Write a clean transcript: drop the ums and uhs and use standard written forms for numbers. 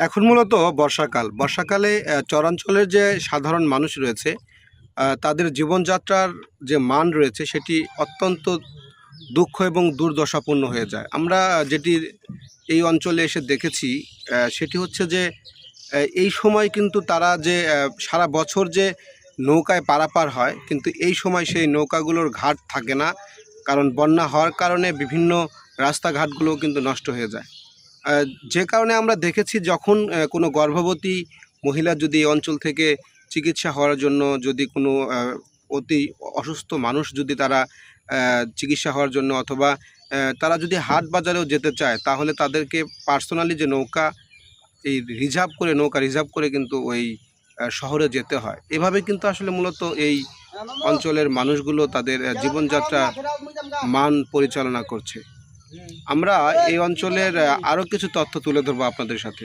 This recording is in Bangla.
এখন মূলত বর্ষাকাল। বর্ষাকালে চরাঞ্চলের যে সাধারণ মানুষ রয়েছে, তাদের জীবনযাত্রার যে মান রয়েছে সেটি অত্যন্ত দুঃখ এবং দুর্দশাপূর্ণ হয়ে যায়। আমরা যেটি এই অঞ্চলে এসে দেখেছি সেটি হচ্ছে যে এই সময় কিন্তু তারা যে সারা বছর যে নৌকায় পারাপার হয়, কিন্তু এই সময় সেই নৌকাগুলোর ঘাট থাকে না। কারণ বন্যা হওয়ার কারণে বিভিন্ন রাস্তাঘাটগুলোও কিন্তু নষ্ট হয়ে যায়। যে কারণে আমরা দেখেছি যখন কোনো গর্ভবতী মহিলা যদি এই অঞ্চল থেকে চিকিৎসা হওয়ার জন্য যদি কোনো অতি অসুস্থ মানুষ যদি তারা চিকিৎসা হওয়ার জন্য অথবা তারা যদি হাট বাজারেও যেতে চায়, তাহলে তাদেরকে পার্সোনালি যে নৌকা রিজার্ভ করে কিন্তু ওই শহরে যেতে হয়। এভাবে কিন্তু আসলে মূলত এই অঞ্চলের মানুষগুলো তাদের জীবনযাত্রা মান পরিচালনা করছে। আমরা এই অঞ্চলের আরও কিছু তথ্য তুলে ধরবো আপনাদের সাথে।